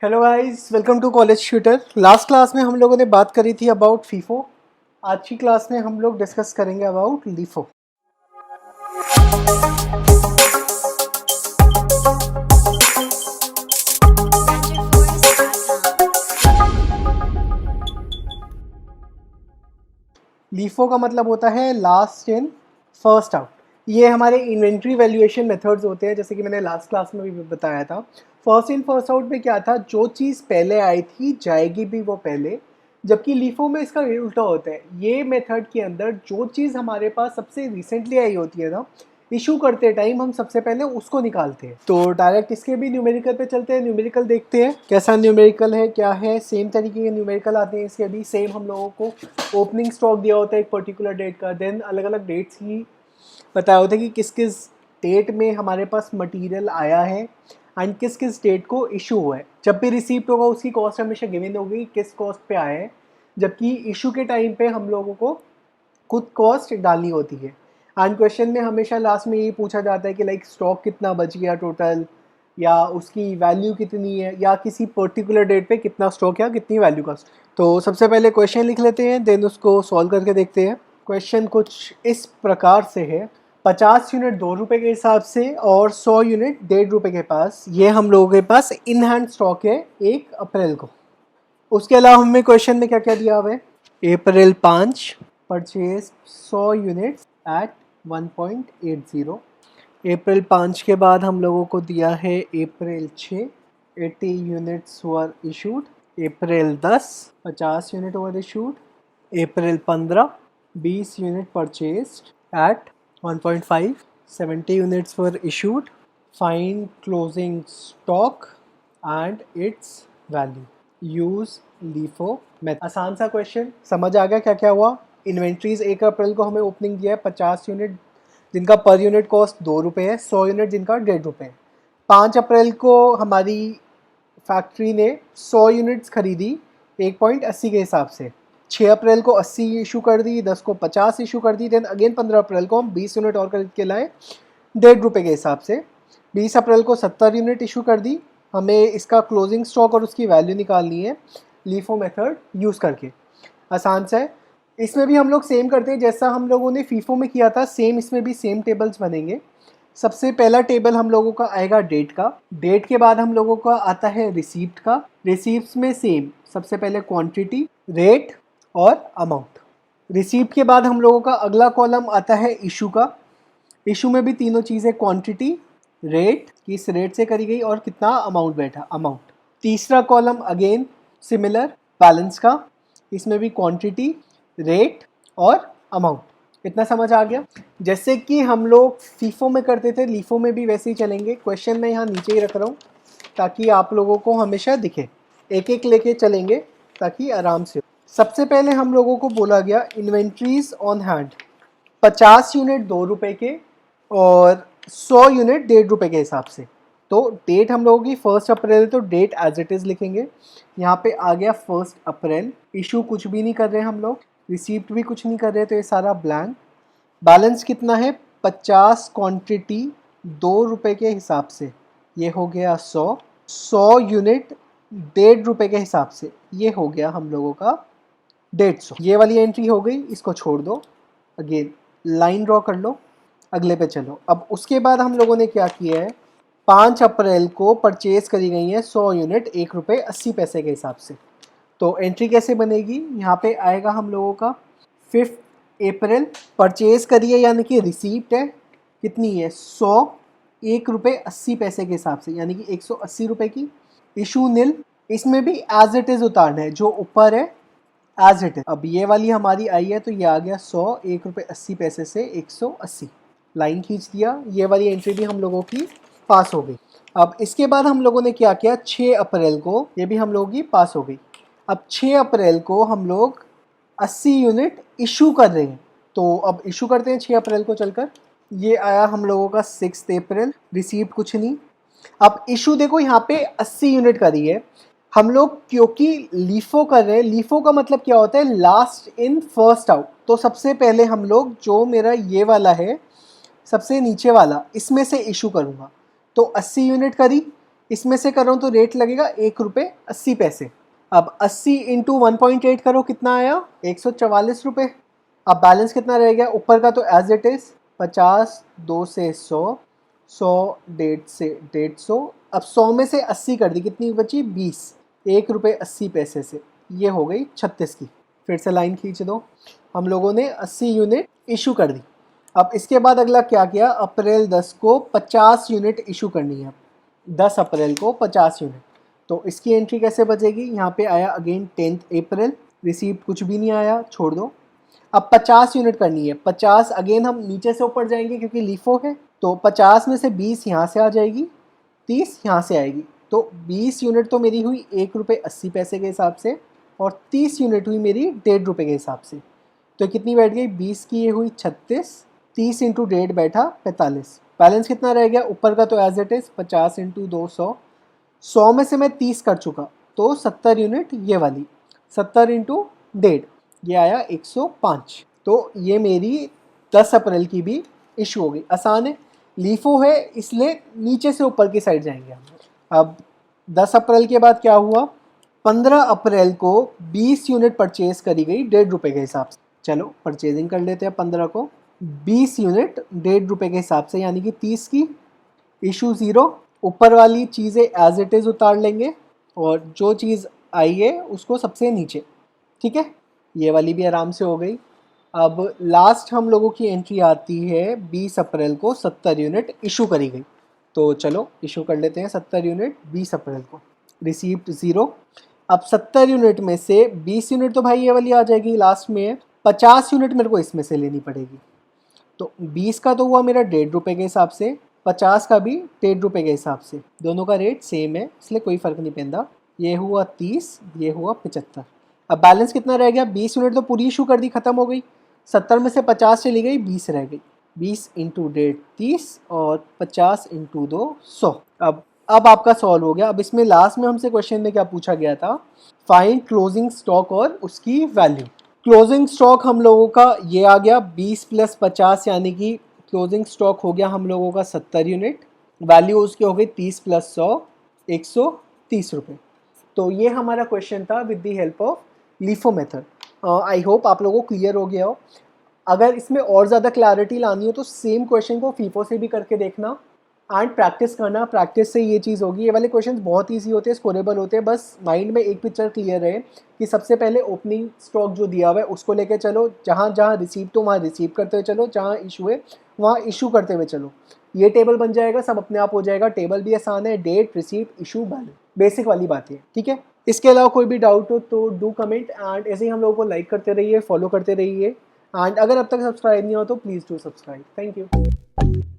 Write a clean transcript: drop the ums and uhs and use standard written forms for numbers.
Hello guys, welcome to college shooter. Last class में हम लोगों ने बात करी थी अबाउट फीफो। आज की क्लास में हम लोग डिस्कस करेंगे अबाउट लीफो। लीफो का मतलब होता है लास्ट इन फर्स्ट आउट। ये हमारे इन्वेंट्री वैल्यूएशन मेथड्स होते हैं, जैसे कि मैंने लास्ट क्लास में भी बताया था। फर्स्ट इन फर्स्ट आउट में क्या था, जो चीज़ पहले आई थी जाएगी भी वो पहले, जबकि लीफो में इसका उल्टा होता है। ये मेथड के अंदर जो चीज़ हमारे पास सबसे रिसेंटली आई होती है ना, इशू करते टाइम हम सबसे पहले उसको निकालते हैं। तो डायरेक्ट इसके भी न्यूमेरिकल पे चलते हैं, न्यूमेरिकल देखते हैं कैसा न्यूमेरिकल है, क्या है। सेम तरीके के न्यूमेरिकल आते हैं इसके भी। सेम हम लोगों को ओपनिंग स्टॉक दिया होता है एक पर्टिकुलर डेट का, देन अलग अलग डेट्स की बताया होता है कि किस किस डेट में हमारे पास मटेरियल आया है एंड किस किस डेट को इशू हुआ है। जब भी रिसीप्ट होगा उसकी कॉस्ट हमेशा गिवन होगी किस कॉस्ट पे आया है, जबकि इशू के टाइम पे हम लोगों को खुद कॉस्ट डालनी होती है। एंड क्वेश्चन में हमेशा लास्ट में ये पूछा जाता है कि लाइक स्टॉक कितना बच गया टोटल, या उसकी वैल्यू कितनी है, या किसी पर्टिकुलर डेट पे कितना स्टॉक या कितनी वैल्यू का। तो सबसे पहले क्वेश्चन लिख लेते हैं, देन उसको सॉल्व करके देखते हैं। क्वेश्चन कुछ इस प्रकार से है। 50 यूनिट 2 रुपये के हिसाब से और 100 यूनिट 1.5 रुपये के पास, ये हम लोगों के पास इन हैंड स्टॉक है 1 अप्रैल को। उसके अलावा हमें क्वेश्चन में क्या क्या दिया हुआ है। April 5 purchase 100 units at 1.80। April 5 के बाद हम लोगों को दिया है April 6 80 units were issued. April 10 50 unit were issued. April 15 20 unit purchased at 1.5 70 units were issued. Find closing stock and its value. Use LIFO method. आसान सा क्वेश्चन, समझ आ गया क्या क्या हुआ। इन्वेंट्रीज 1 अप्रैल को हमें ओपनिंग दिया है 50 यूनिट जिनका पर यूनिट कॉस्ट 2 रुपये है, 100 यूनिट जिनका 1.5 रुपये है। 5 अप्रैल को हमारी फैक्ट्री ने 100 यूनिट्स खरीदी 1.80 के हिसाब से। 6 अप्रैल को 80 इशू कर दी, 10 को 50 इशू कर दी, देन अगेन 15 अप्रैल को हम 20 यूनिट और खरीद के लाए 1.5 रुपये के हिसाब से। 20 अप्रैल को 70 यूनिट इशू कर दी। हमें इसका क्लोजिंग स्टॉक और उसकी वैल्यू निकालनी है लीफो मेथड यूज़ करके। आसान सा है। इसमें भी हम लोग सेम करते हैं जैसा हम लोगों ने फीफो में किया था, सेम इसमें भी सेम टेबल्स बनेंगे। सबसे पहला टेबल हम लोगों का आएगा डेट का। डेट के बाद हम लोगों का आता है रिसीप्ट का। रिसीप्ट्स में सेम, सबसे पहले क्वांटिटी, रेट और अमाउंट। रिसीप्ट के बाद हम लोगों का अगला कॉलम आता है इशू का। इशू में भी तीनों चीज़ें, क्वांटिटी, रेट, किस रेट से करी गई और कितना अमाउंट बैठा, अमाउंट। तीसरा कॉलम अगेन सिमिलर, बैलेंस का। इसमें भी क्वांटिटी, रेट और अमाउंट। इतना समझ आ गया। जैसे कि हम लोग फीफो में करते थे, लीफो में भी वैसे ही चलेंगे। क्वेश्चन मैं यहाँ नीचे ही रख रहा हूँ ताकि आप लोगों को हमेशा दिखे। एक एक लेके चलेंगे ताकि आराम से। सबसे पहले हम लोगों को बोला गया इन्वेंट्रीज ऑन हैंड 50 यूनिट 2 रुपये के और 100 यूनिट 1.5 रुपये के हिसाब से। तो डेट हम लोगों की 1 अप्रैल, तो डेट एज इट इज़ लिखेंगे। यहाँ पे आ गया 1 अप्रैल। इशू कुछ भी नहीं कर रहे हम लोग, रिसीप्ट भी कुछ नहीं कर रहे, तो ये सारा ब्लैंक। बैलेंस कितना है, 50 क्वांटिटी 2 रुपये के हिसाब से, ये हो गया 100 यूनिट 1.5 रुपये के हिसाब से, ये हो गया हम लोगों का 150। ये वाली एंट्री हो गई, इसको छोड़ दो। अगेन लाइन ड्रॉ कर लो, अगले पे चलो। अब उसके बाद हम लोगों ने क्या किया है, 5 अप्रैल को परचेज करी गई है 100 यूनिट 1 रुपये 80 पैसे के हिसाब से। तो एंट्री कैसे बनेगी, यहाँ पे आएगा हम लोगों का 5 अप्रैल परचेज करी है, यानी कि रिसीप्ट है कितनी है 100 1 रुपये 80 पैसे के हिसाब से, यानी कि 180 रुपये की। इशू नील, इसमें भी एज इट इज़ उतारना है, जो ऊपर है एज इट इज। अब ये वाली हमारी आई है, तो ये आ गया 100 1 रुपये 80 पैसे से 180, लाइन खींच दिया। ये वाली एंट्री भी हम लोगों की पास हो गई। अब इसके बाद हम लोगों ने क्या किया, 6 अप्रैल को, ये भी हम लोगों की पास हो गई। अब 6 अप्रैल को हम लोग 80 यूनिट इशू कर रहे हैं, तो अब इशू करते हैं 6 अप्रैल को चलकर। ये आया हम लोगों का 6 अप्रैल, रिसीप्ट कुछ नहीं। अब इशू देखो यहाँ पे 80 यूनिट करी है हम लोग, क्योंकि लीफो कर रहे हैं। लीफो का मतलब क्या होता है, लास्ट इन फर्स्ट आउट। तो सबसे पहले हम लोग, जो मेरा ये वाला है सबसे नीचे वाला, इसमें से इशू करूँगा। तो 80 यूनिट करी, इसमें से कर रहा हूँ तो रेट लगेगा 1 रुपये 80 पैसे। अब 80 इंटू 1.8 करो, कितना आया 144 रुपये। अब बैलेंस कितना रह गया ऊपर का, तो एज इट इज़ 50, 2 से 100, 100 1.5 से 150। अब 100 में से 80 कर दी, कितनी बची 20, 1 रुपये 80 पैसे से ये हो गई 36 की। फिर से लाइन खींच दो, हम लोगों ने 80 यूनिट इशू कर दी। अब इसके बाद अगला क्या किया, अप्रैल 10 को 50 यूनिट इशू करनी है। 10 अप्रैल को 50 यूनिट, तो इसकी एंट्री कैसे बचेगी, यहाँ पे आया अगेन 10 अप्रैल, रिसीप्ट कुछ भी नहीं आया, छोड़ दो। अब 50 यूनिट करनी है, 50 अगेन हम नीचे से ऊपर जाएंगे क्योंकि लीफो है, तो 50 में से 20 यहाँ से आ जाएगी, 30 यहाँ से आएगी, तो 20 यूनिट तो मेरी हुई 1 रुपये 80 पैसे के हिसाब से, और 30 यूनिट हुई मेरी 1.5 रुपये के हिसाब से। तो कितनी बैठ गई, 20 की ये हुई 36, 30 इंटू 1.5 बैठा 45। बैलेंस कितना रह गया ऊपर का, तो एज इट इज़ 50 इंटू 200, 100 में से मैं 30 कर चुका, तो 70 यूनिट ये वाली, 70 इंटू 1.5 ये आया 105। तो ये मेरी 10 अप्रैल की भी इशू हो गई। आसान है, लीफो है इसलिए नीचे से ऊपर की साइड जाएंगे हम। अब 10 अप्रैल के बाद क्या हुआ, 15 अप्रैल को 20 यूनिट परचेज करी गई 1.5 रुपये के हिसाब से। चलो परचेजिंग कर लेते हैं 15 को, 20 यूनिट 1.5 रुपये के हिसाब से, यानी कि 30 की, इशू 0। ऊपर वाली चीज़ें एज इट इज़ उतार लेंगे और जो चीज़ आई है उसको सबसे नीचे, ठीक है। ये वाली भी आराम से हो गई। अब लास्ट हम लोगों की एंट्री आती है 20 अप्रैल को 70 यूनिट इशू करी गई, तो चलो इशू कर लेते हैं 70 यूनिट 20 अप्रैल को, रिसीप्ट 0। अब 70 यूनिट में से 20 यूनिट तो भाई ये वाली आ जाएगी लास्ट में है, 50 यूनिट मेरे को इसमें से लेनी पड़ेगी। तो 20 का तो हुआ मेरा 1.5 रुपये के हिसाब से, 50 का भी 1.5 रुपये के हिसाब से, दोनों का रेट सेम है इसलिए कोई फ़र्क नहीं पैंदा। ये हुआ 30, ये हुआ 75। अब बैलेंस कितना रह गया, 20 यूनिट तो पूरी इशू कर दी, ख़त्म हो गई। 70 में से 50 चली गई, 20 रह गई, 20 इंटू 1.5 30, और 50 इंटू 2 100। अब आपका सॉल्व हो गया। अब इसमें लास्ट में हमसे क्वेश्चन में क्या पूछा गया था, फाइंड क्लोजिंग स्टॉक और उसकी वैल्यू। क्लोजिंग स्टॉक हम लोगों का ये आ गया 20 + 50, यानी कि क्लोजिंग स्टॉक हो गया हम लोगों का 70 यूनिट, वैल्यू उसकी हो गई 30 + 100 130 रुपये। तो ये हमारा क्वेश्चन था with the help of LIFO method. I hope आप लोगों को क्लियर हो गया हो। अगर इसमें और ज़्यादा क्लैरिटी लानी हो तो सेम क्वेश्चन को फीफो से भी करके देखना एंड प्रैक्टिस करना, प्रैक्टिस से ये चीज़ होगी। ये वाले क्वेश्चंस बहुत इजी होते हैं, स्कोरेबल होते हैं, बस माइंड में एक पिक्चर क्लियर रहे कि सबसे पहले ओपनिंग स्टॉक जो दिया हुआ है उसको लेके चलो, जहाँ जहाँ रिसीप्ट हो वहाँ रिसीव करते हुए चलो, जहाँ इशू है वहाँ इशू करते हुए चलो। ये टेबल बन जाएगा, सब अपने आप हो जाएगा। टेबल भी आसान है, date, receipt, issue, balance, basic वाली बात है, ठीक है। इसके अलावा कोई भी डाउट हो तो डू कमेंट, एंड ऐसे ही हम लोगों को लाइक करते रहिए, फॉलो करते रहिए, एंड अगर अब तक सब्सक्राइब नहीं हो तो please do subscribe. Thank you.